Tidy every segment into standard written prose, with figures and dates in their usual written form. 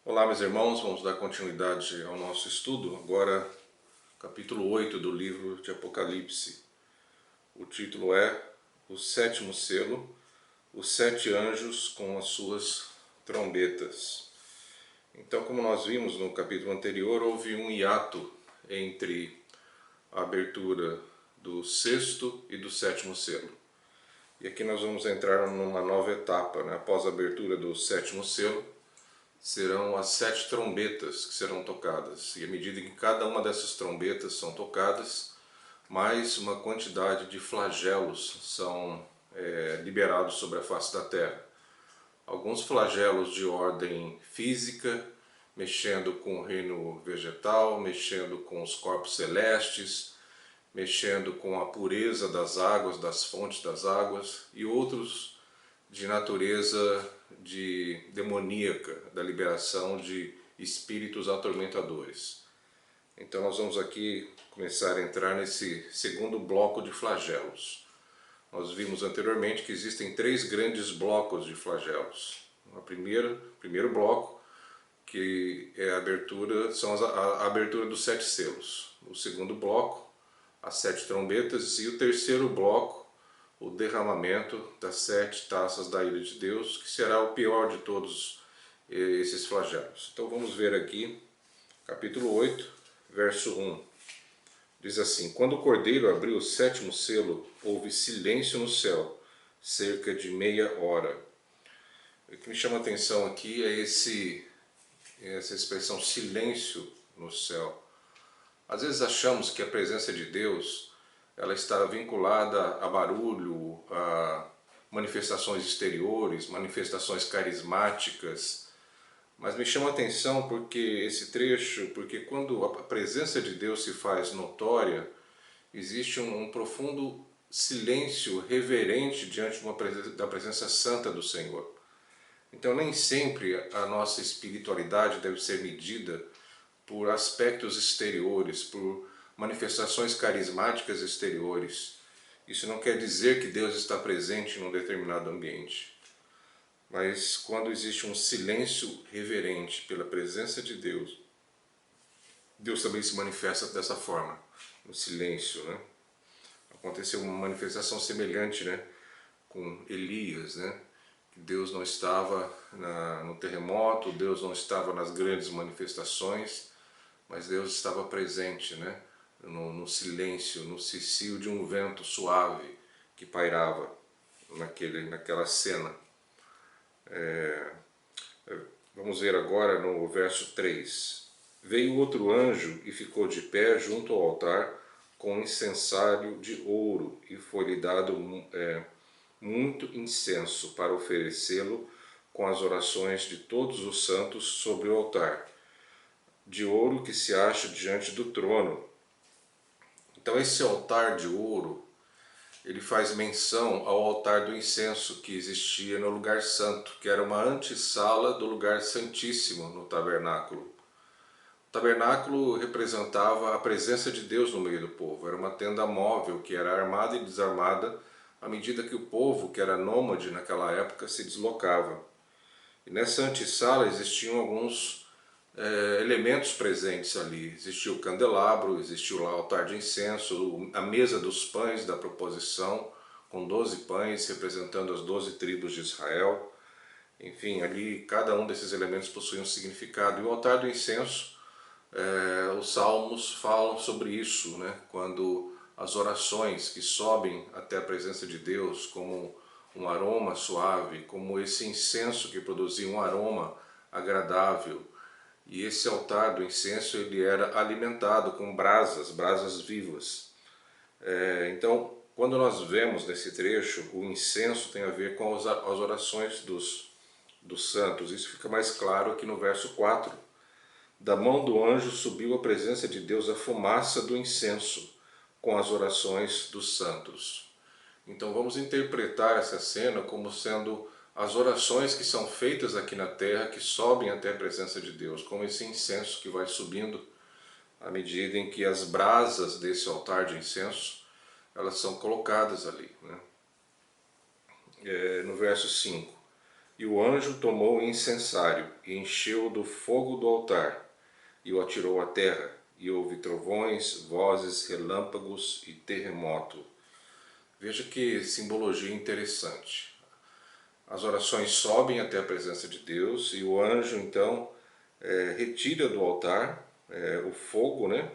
Olá, meus irmãos, vamos dar continuidade ao nosso estudo. Agora, capítulo 8 do livro de Apocalipse. O título é O Sétimo Selo, os Sete Anjos com as Suas Trombetas. Então, como nós vimos no capítulo anterior, houve um hiato entre a abertura do sexto e do sétimo selo. E aqui nós vamos entrar numa nova etapa, né? Após a abertura do sétimo selo, serão as 7 trombetas que serão tocadas. E à medida que cada uma dessas trombetas são tocadas, mais uma quantidade de flagelos são liberados sobre a face da terra. Alguns flagelos de ordem física, mexendo com o reino vegetal, mexendo com os corpos celestes, mexendo com a pureza das águas, das fontes das águas, e outros de natureza demoníaca, da liberação de espíritos atormentadores. Então nós vamos aqui começar a entrar nesse segundo bloco de flagelos. Nós vimos anteriormente que existem 3 grandes blocos de flagelos. O primeiro bloco, que é a abertura, são a abertura dos 7 selos. O segundo bloco, as 7 trombetas, e o terceiro bloco, o derramamento das 7 taças da ira de Deus, que será o pior de todos esses flagelos. Então vamos ver aqui, capítulo 8, verso 1. Diz assim: Quando o Cordeiro abriu o 7º selo, houve silêncio no céu, cerca de meia hora. O que me chama a atenção aqui é essa expressão silêncio no céu. Às vezes achamos que a presença de Deus ela está vinculada a barulho, a manifestações exteriores, manifestações carismáticas. Mas me chama a atenção porque quando a presença de Deus se faz notória, existe um profundo silêncio reverente diante da presença santa do Senhor. Então nem sempre a nossa espiritualidade deve ser medida por aspectos exteriores, por manifestações carismáticas exteriores. Isso não quer dizer que Deus está presente em um determinado ambiente. Mas quando existe um silêncio reverente pela presença de Deus, Deus também se manifesta dessa forma, no silêncio, né? Aconteceu uma manifestação semelhante, né, com Elias, né? Deus não estava no terremoto, Deus não estava nas grandes manifestações, mas Deus estava presente, né? No silêncio, no cicio de um vento suave que pairava naquela cena. Vamos ver agora no verso 3. Veio outro anjo e ficou de pé junto ao altar com um incensário de ouro, e foi-lhe dado muito incenso para oferecê-lo com as orações de todos os santos sobre o altar de ouro que se acha diante do trono. Então esse altar de ouro, ele faz menção ao altar do incenso que existia no lugar santo, que era uma antessala do lugar santíssimo no tabernáculo. O tabernáculo representava a presença de Deus no meio do povo, era uma tenda móvel que era armada e desarmada à medida que o povo, que era nômade naquela época, se deslocava. E nessa antessala existiam alguns elementos presentes ali. Existia o candelabro, existia o altar de incenso, a mesa dos pães da proposição, com 12 pães representando as 12 tribos de Israel. Enfim, ali cada um desses elementos possuía um significado. E o altar do incenso, os salmos falam sobre isso, né? Quando as orações que sobem até a presença de Deus como um aroma suave, como esse incenso que produzia um aroma agradável. E esse altar do incenso ele era alimentado com brasas vivas. Então, quando nós vemos nesse trecho, o incenso tem a ver com as orações dos santos. Isso fica mais claro aqui no verso 4. Da mão do anjo subiu à presença de Deus a fumaça do incenso com as orações dos santos. Então vamos interpretar essa cena como sendo as orações que são feitas aqui na terra, que sobem até a presença de Deus, como esse incenso que vai subindo à medida em que as brasas desse altar de incenso elas são colocadas ali, né? No verso 5. E o anjo tomou o incensário e encheu do fogo do altar e o atirou à terra. E houve trovões, vozes, relâmpagos e terremoto. Veja que simbologia interessante. As orações sobem até a presença de Deus e o anjo então retira do altar o fogo, né?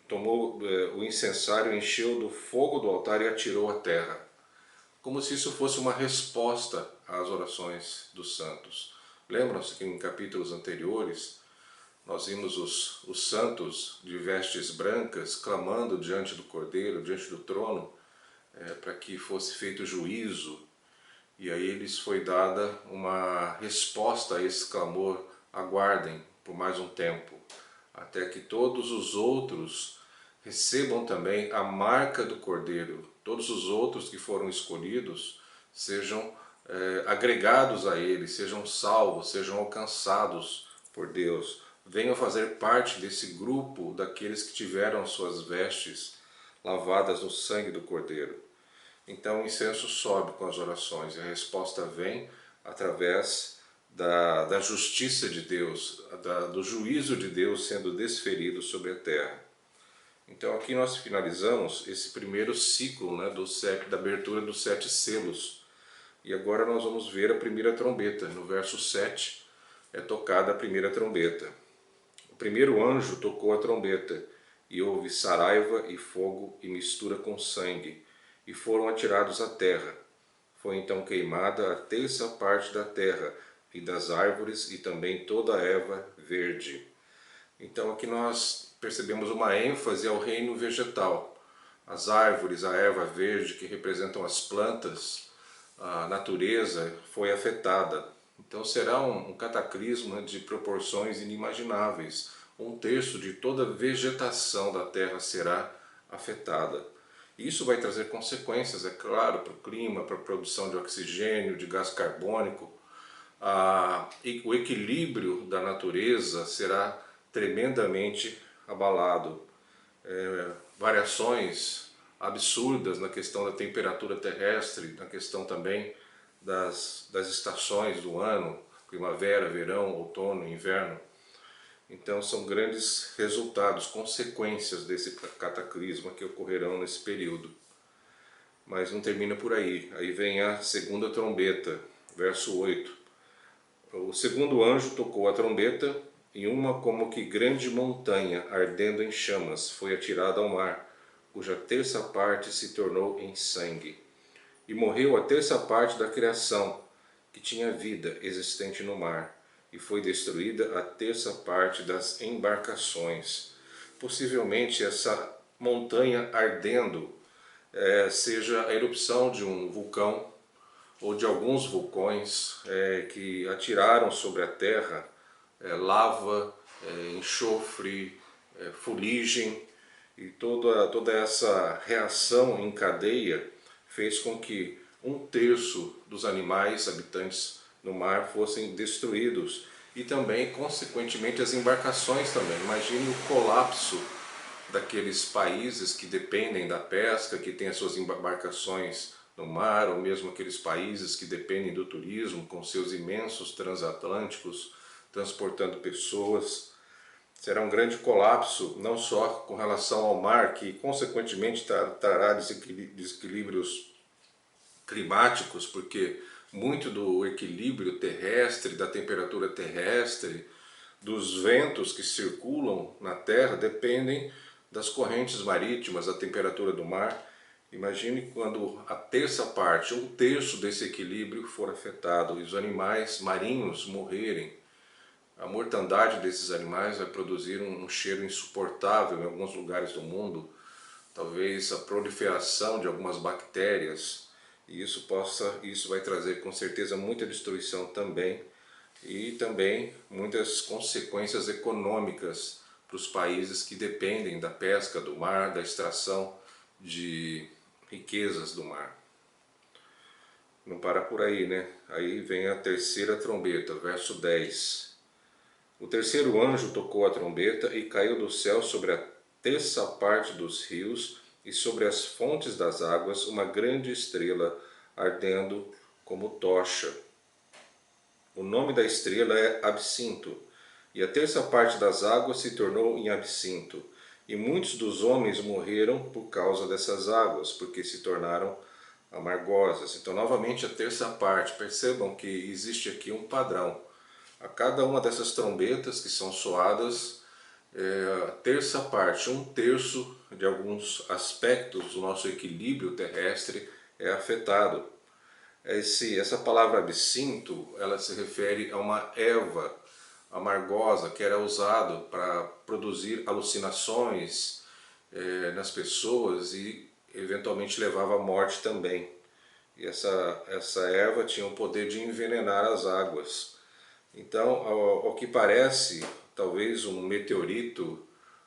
Tomou o incensário, encheu do fogo do altar e atirou à terra. Como se isso fosse uma resposta às orações dos santos. Lembram-se que em capítulos anteriores nós vimos os santos de vestes brancas clamando diante do Cordeiro, diante do trono, para que fosse feito juízo. E aí lhes foi dada uma resposta a esse clamor: aguardem por mais um tempo, até que todos os outros recebam também a marca do Cordeiro. Todos os outros que foram escolhidos sejam agregados a ele, sejam salvos, sejam alcançados por Deus. Venham fazer parte desse grupo daqueles que tiveram suas vestes lavadas no sangue do Cordeiro. Então o incenso sobe com as orações e a resposta vem através da justiça de Deus, do juízo de Deus sendo desferido sobre a terra. Então aqui nós finalizamos esse primeiro ciclo, né, da abertura dos 7 selos. E agora nós vamos ver a primeira trombeta. No verso 7 é tocada a primeira trombeta. O primeiro anjo tocou a trombeta, e houve saraiva e fogo e mistura com sangue, e foram atirados à terra. Foi então queimada a terça parte da terra, e das árvores, e também toda a erva verde. Então aqui nós percebemos uma ênfase ao reino vegetal. As árvores, a erva verde, que representam as plantas, a natureza foi afetada. Então será um cataclisma de proporções inimagináveis. 1/3 de toda a vegetação da Terra será afetada. Isso vai trazer consequências, é claro, para o clima, para a produção de oxigênio, de gás carbônico. O equilíbrio da natureza será tremendamente abalado. Variações absurdas na questão da temperatura terrestre, na questão também das estações do ano, primavera, verão, outono, inverno. Então são grandes resultados, consequências desse cataclisma que ocorrerão nesse período. Mas não termina por aí. Aí vem a segunda trombeta, verso 8. O segundo anjo tocou a trombeta, e uma como que grande montanha, ardendo em chamas, foi atirada ao mar, cuja terça parte se tornou em sangue. E morreu a terça parte da criação, que tinha vida existente no mar, e foi destruída a terça parte das embarcações. Possivelmente essa montanha ardendo seja a erupção de um vulcão, ou de alguns vulcões que atiraram sobre a terra lava, enxofre, fuligem, e toda essa reação em cadeia fez com que 1/3 dos animais habitantes no mar fossem destruídos, e também, consequentemente, as embarcações também. Imagine o colapso daqueles países que dependem da pesca, que têm as suas embarcações no mar, ou mesmo aqueles países que dependem do turismo, com seus imensos transatlânticos, transportando pessoas. Será um grande colapso, não só com relação ao mar, que consequentemente trará desequilíbrios climáticos, porque muito do equilíbrio terrestre, da temperatura terrestre, dos ventos que circulam na Terra dependem das correntes marítimas, da temperatura do mar. Imagine quando a terça parte, 1/3 desse equilíbrio for afetado e os animais marinhos morrerem. A mortandade desses animais vai produzir um cheiro insuportável em alguns lugares do mundo, talvez a proliferação de algumas bactérias, e isso vai trazer com certeza muita destruição também, e também muitas consequências econômicas para os países que dependem da pesca do mar, da extração de riquezas do mar. Não para por aí, né? Aí vem a terceira trombeta, verso 10. O terceiro anjo tocou a trombeta, e caiu do céu sobre a terça parte dos rios e sobre as fontes das águas uma grande estrela ardendo como tocha. O nome da estrela é Absinto, e a terça parte das águas se tornou em absinto, e muitos dos homens morreram por causa dessas águas, porque se tornaram amargosas. Então, novamente, a terça parte. Percebam que existe aqui um padrão. A cada uma dessas trombetas que são soadas, a terça parte, um terço de alguns aspectos do nosso equilíbrio terrestre é afetado. Essa palavra absinto, ela se refere a uma erva amargosa que era usado para produzir alucinações nas pessoas e eventualmente levava à morte também. E essa erva tinha o poder de envenenar as águas. Então, ao que parece, talvez um meteorito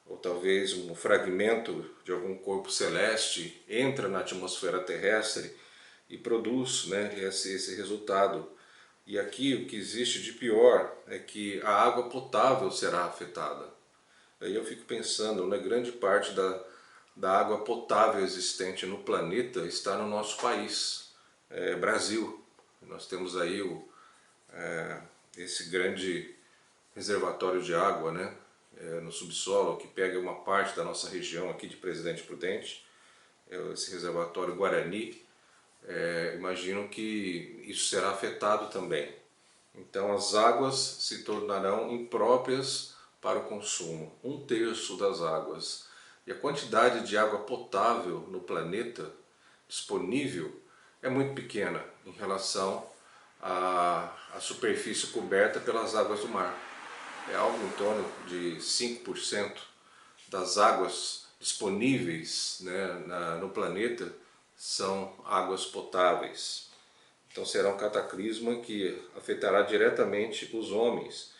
ou talvez um fragmento de algum corpo celeste entra na atmosfera terrestre e produz, né, esse resultado. E aqui o que existe de pior é que a água potável será afetada. Aí eu fico pensando, né, grande parte da água potável existente no planeta está no nosso país, Brasil. Nós temos aí esse grande reservatório de água, né, no subsolo, que pega uma parte da nossa região aqui de Presidente Prudente, esse reservatório Guarani. Imagino que isso será afetado também. Então as águas se tornarão impróprias para o consumo, um terço das águas. E a quantidade de água potável no planeta disponível é muito pequena em relação à superfície coberta pelas águas do mar. É algo em torno de 5% das águas disponíveis, né, no planeta são águas potáveis. Então será um cataclisma que afetará diretamente os homens.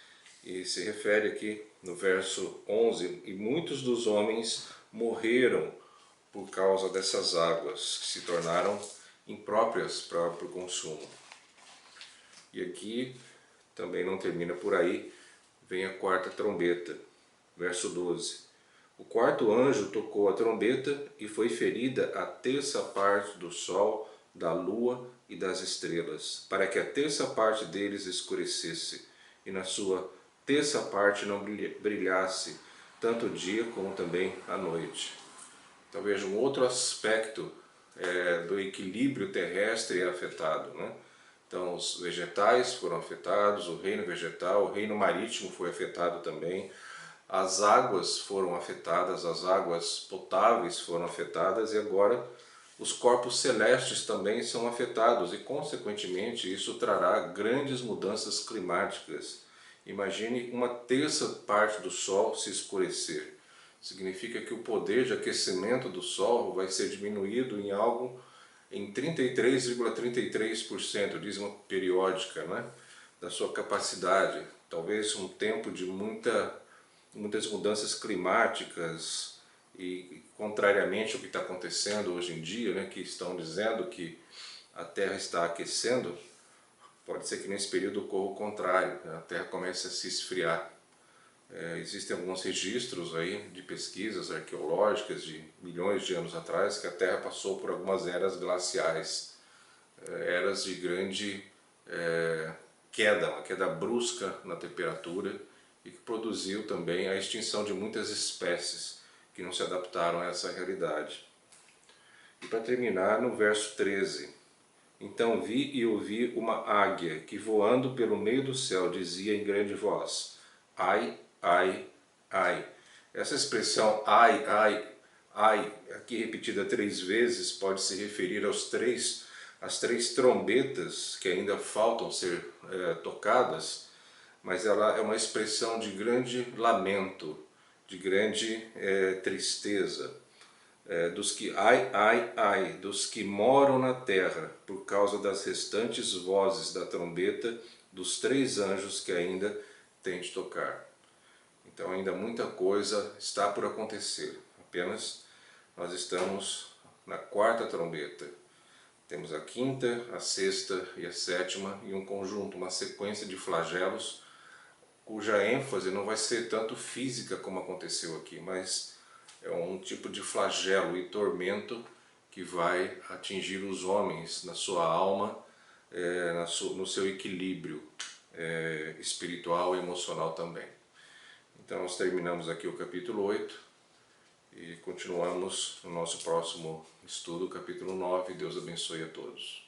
E se refere aqui no verso 11, e muitos dos homens morreram por causa dessas águas, que se tornaram impróprias para o consumo. E aqui também não termina por aí, vem a quarta trombeta, verso 12. O quarto anjo tocou a trombeta e foi ferida a terça parte do sol, da lua e das estrelas, para que a terça parte deles escurecesse, e na sua terça parte não brilhasse, tanto o dia como também a noite. Então veja, um outro aspecto do equilíbrio terrestre é afetado, né? Então os vegetais foram afetados, o reino vegetal, o reino marítimo foi afetado também, as águas foram afetadas, as águas potáveis foram afetadas, e agora os corpos celestes também são afetados, e consequentemente isso trará grandes mudanças climáticas. Imagine uma terça parte do Sol se escurecer. Significa que o poder de aquecimento do Sol vai ser diminuído em algo em 33,33%, diz uma periódica, né, da sua capacidade. Talvez um tempo de muitas mudanças climáticas, e contrariamente ao que está acontecendo hoje em dia, né, que estão dizendo que a Terra está aquecendo, pode ser que nesse período ocorra o contrário, a Terra comece a se esfriar. Existem alguns registros aí de pesquisas arqueológicas de milhões de anos atrás que a Terra passou por algumas eras glaciais, eras de grande queda, uma queda brusca na temperatura, e que produziu também a extinção de muitas espécies que não se adaptaram a essa realidade. E para terminar, no verso 13, então vi e ouvi uma águia que voando pelo meio do céu dizia em grande voz, ai, ai, ai. Essa expressão ai, ai, ai, aqui repetida 3 vezes, pode se referir às três trombetas que ainda faltam ser tocadas, mas ela é uma expressão de grande lamento, de grande tristeza, dos que, ai, ai, ai, dos que moram na terra, por causa das restantes vozes da trombeta dos 3 anjos que ainda têm de tocar. Então ainda muita coisa está por acontecer, apenas nós estamos na quarta trombeta. Temos a quinta, a sexta e a sétima, e um conjunto, uma sequência de flagelos, cuja ênfase não vai ser tanto física como aconteceu aqui, mas é um tipo de flagelo e tormento que vai atingir os homens na sua alma, no seu equilíbrio espiritual e emocional também. Então nós terminamos aqui o capítulo 8 e continuamos no nosso próximo estudo, capítulo 9. Deus abençoe a todos.